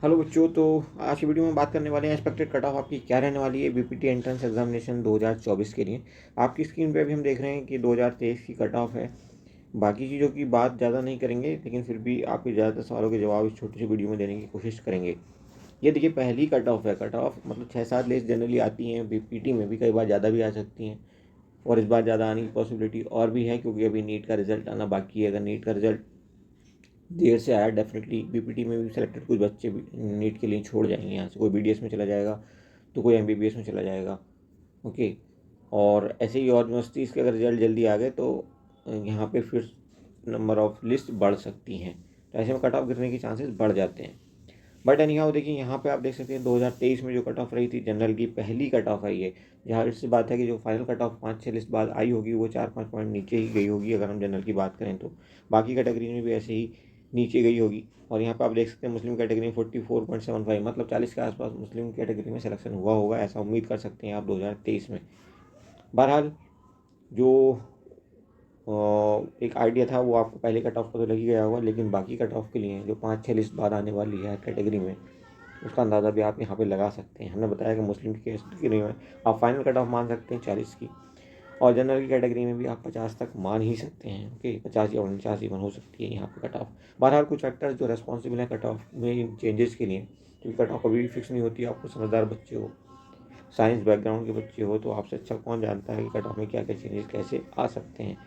Hello बच्चों, तो आज की वीडियो में बात करने वाले हैं एक्सपेक्टेड कट ऑफ आपकी क्या रहने वाली है बीपीटी एंट्रेंस एग्जामिनेशन 2024 के लिए। आपकी स्क्रीन पे भी हम देख रहे हैं कि 2023 की कट ऑफ है। बाकी चीज़ों की बात ज़्यादा नहीं करेंगे, लेकिन फिर भी आपके ज़्यादातर सवालों के जवाब इस छोटी सी वीडियो में देने की कोशिश करेंगे। ये देखिए, पहली कट ऑफ है। कट ऑफ मतलब 6-7 लिस्ट जनरली आती हैं, बीपीटी में भी कई बार ज़्यादा भी आ सकती हैं, और इस बार ज़्यादा आने की पॉसिबिलिटी और भी है क्योंकि अभी नीट का रिजल्ट आना बाकी है। अगर नीट का रिजल्ट देर से आया, डेफिनेटली बीपीटी में भी सेलेक्टेड कुछ बच्चे भी नीट के लिए छोड़ जाएंगे। यहाँ से कोई बीडीएस में चला जाएगा तो कोई एमबीबीएस में चला जाएगा। ओके, और ऐसे ही और यूनिवर्सिटीज़ के अगर रिजल्ट जल्दी आ गए तो यहाँ पे फिर नंबर ऑफ लिस्ट बढ़ सकती हैं, तो ऐसे में कट ऑफ गिरने के चांसेस बढ़ जाते हैं। बट एनी हाउ देखिए, यहाँ पे आप देख सकते हैं 2023 में जो कट ऑफ रही थी जनरल की, पहली कट ऑफ है ये। जहाँ इससे बात है कि जो फाइनल कट ऑफ 5-6 लिस्ट बाद आई होगी वो 4-5 पॉइंट नीचे ही गई होगी अगर हम जनरल की बात करें तो। बाकी कैटेगरी में भी ऐसे ही नीचे गई होगी। और यहाँ पे आप देख सकते हैं मुस्लिम कैटेगरी में 44.75, मतलब 40 के आसपास मुस्लिम कैटेगरी में सिलेक्शन हुआ होगा, ऐसा उम्मीद कर सकते हैं आप 2023 में। बहरहाल जो एक आइडिया था वो आपको पहले कट ऑफ का तो लग ही गया होगा, लेकिन बाकी कट ऑफ के लिए जो 5-6 लिस्ट बाद आने वाली है कैटेगरी में, उसका अंदाज़ा भी आप यहाँ पे लगा सकते हैं। हमने बताया कि मुस्लिम की कैटेगरी में आप फाइनल कट ऑफ मान सकते हैं 40 की, और जनरल की कैटेगरी में भी आप 50 तक मान ही सकते हैं। ओके, 50 या 49 इवन हो सकती है यहाँ पे कट ऑफ। बहरहाल कुछ फैक्टर्स जो रेस्पॉन्सिबल हैं कट ऑफ में चेंजेस के लिए, क्योंकि कट ऑफ कभी भी फिक्स नहीं होती। आपको समझदार बच्चे हो, साइंस बैकग्राउंड के बच्चे हो, तो आपसे अच्छा कौन जानता है कि कट ऑफ में क्या क्या चेंजेस कैसे आ सकते हैं।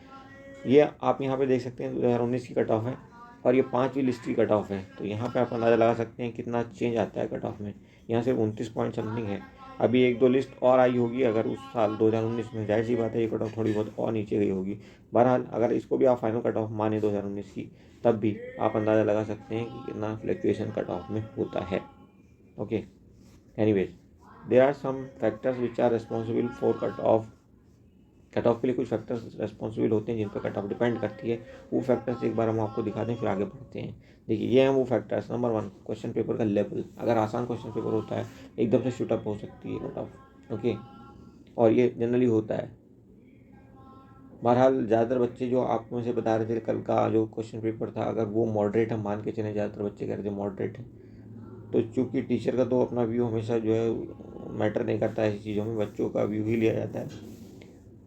ये आप यहाँ पे देख सकते हैं 2019 की कट ऑफ है, और ये 5वीं लिस्ट की कट ऑफ है। तो यहाँ पे आप अंदाज़ा लगा सकते हैं कितना चेंज आता है कट ऑफ में। यहाँ सिर्फ 29 पॉइंट समथिंग है। अभी 1-2 लिस्ट और आई होगी अगर उस साल 2019 में, जाहिर सी बात है ये कट ऑफ थोड़ी बहुत और नीचे गई होगी। बहरहाल अगर इसको भी आप फाइनल कट ऑफ माने 2019 की, तब भी आप अंदाज़ा लगा सकते हैं कि कितना फ्लक्चुएशन कट ऑफ में होता है। Okay, anyways there are some factors which are responsible for cut off के लिए कुछ फैक्टर्स रेस्पॉन्सिबल होते हैं जिन पर कट ऑफ डिपेंड करती है। वो फैक्टर्स एक बार हम आपको दिखा दें, फिर आगे बढ़ते हैं। देखिए, ये हैं वो फैक्टर्स। नंबर 1, क्वेश्चन पेपर का लेवल। अगर आसान क्वेश्चन पेपर होता है, एकदम से शूटअप हो सकती है कट ऑफ। ओके, और ये जनरली होता है। बहरहाल ज़्यादातर बच्चे जो आप में से बता रहे थे कल का जो क्वेश्चन पेपर था, अगर वो मॉडरेट हम मान के चलें, ज़्यादातर बच्चे कह रहे थे मॉडरेट है, तो चूँकि टीचर का तो अपना व्यू हमेशा जो है मैटर नहीं करता है ऐसी चीज़ों में, बच्चों का व्यू ही लिया जाता है।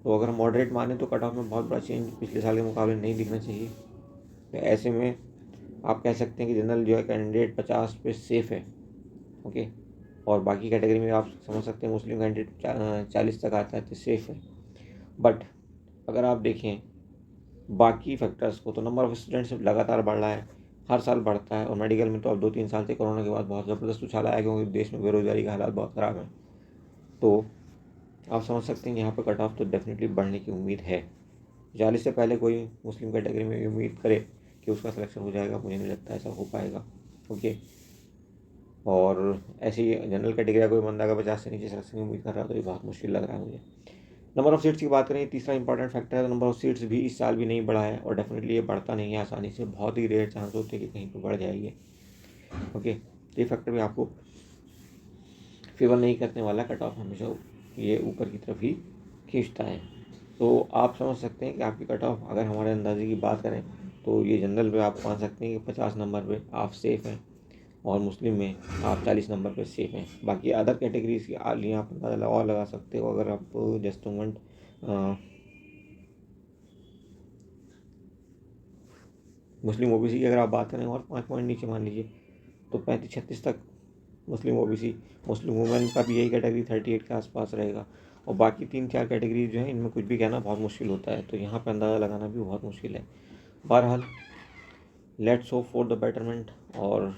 तो अगर हम मॉडरेट माने तो कट ऑफ में बहुत बड़ा चेंज पिछले साल के मुकाबले नहीं दिखना चाहिए। तो ऐसे में आप कह सकते हैं कि जनरल जो है कैंडिडेट 50 पे सेफ़ है। ओके, और बाकी कैटेगरी में आप समझ सकते हैं मुस्लिम कैंडिडेट 40 तक आता है तो सेफ़ है। बट अगर आप देखें बाकी फैक्टर्स को, तो नंबर ऑफ़ स्टूडेंट्स लगातार बढ़ रहा है, हर साल बढ़ता है। और मेडिकल में तो अब 2-3 साल से कोरोना के बाद बहुत ज़बरदस्त उछाल आया, क्योंकि देश में बेरोज़गारी का हालात बहुत ख़राब है। तो आप समझ सकते हैं यहाँ पर कट ऑफ तो डेफिनेटली बढ़ने की उम्मीद है। 40 से पहले कोई मुस्लिम कैटेगरी में उम्मीद करे कि उसका सिलेक्शन हो जाएगा, मुझे नहीं लगता ऐसा हो पाएगा। ओके, और ऐसे ही जनरल कैटेगरी का कोई बंदा अगर 50 से नीचे सिलेक्शन की उम्मीद कर रहा है तो ये बहुत मुश्किल लग रहा है मुझे। नंबर ऑफ़ सीट्स की बात करें, तीसरा इंपॉर्टेंट फैक्टर है। नंबर ऑफ़ सीट्स भी इस साल भी नहीं बढ़ा है, और डेफिनेटली ये बढ़ता नहीं है आसानी से। बहुत ही रेयर चांस होते हैं कि कहीं पर बढ़ जाएगी। ओके, तो ये फैक्टर भी आपको फेवर नहीं करने वाला। कट ऑफ हमेशा ये ऊपर की तरफ ही खींचता है। तो आप समझ सकते हैं कि आपकी कट ऑफ अगर हमारे अंदाजे की बात करें तो ये जनरल में आप मान सकते हैं कि 50 नंबर पे आप सेफ़ हैं, और मुस्लिम में आप 40 नंबर पे सेफ़ हैं। बाकी अदर कैटेगरीज की लिए आप अंदाज़ा और लगा सकते हो। अगर आप जस्ट मोमेंट मुस्लिम ओबीसी की अगर आप बात करें और 5 पॉइंट नीचे मान लीजिए, तो 35-36 तक मुस्लिम ओबीसी। मुस्लिम वुमेन का भी यही कैटेगरी 38 के आसपास रहेगा। और बाकी 3-4 कैटेगरी जो हैं इनमें कुछ भी कहना बहुत मुश्किल होता है, तो यहाँ पे अंदाज़ा लगाना भी बहुत मुश्किल है। बहरहाल let's hope for the betterment, और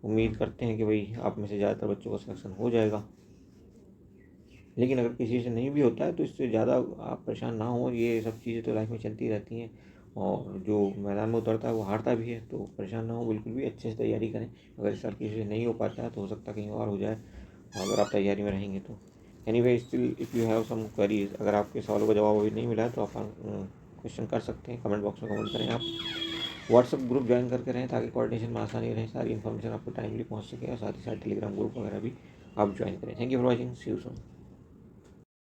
उम्मीद करते हैं कि भाई आप में से ज़्यादातर बच्चों का सिलेक्शन हो जाएगा। लेकिन अगर किसी से नहीं भी होता है तो इससे ज़्यादा आप परेशान ना हो, ये सब चीज़ें तो लाइफ में चलती रहती हैं, और जो मैदान में उतरता है वो हारता भी है। तो परेशान ना हो, बिल्कुल भी अच्छे से तैयारी करें। अगर इस साल किसी से नहीं हो पाता है तो हो सकता है कहीं और हो जाए, अगर आप तैयारी में रहेंगे तो। Anyway, still if you have some queries, अगर आपके सवालों का जवाब अभी नहीं मिला है तो आप क्वेश्चन कर सकते हैं, कमेंट बॉक्स में कमेंट करें। आप व्हाट्सअप ग्रुप ज्वाइन करके रहें ताकि कोऑर्डिनेशन में आसानी रहे, सारी इन्फॉर्मेशन आपको टाइमली पहुंच सके, और साथ ही साथ टेलीग्राम ग्रुप वगैरह भी आप ज्वाइन करें। Thank you for watching, see you soon.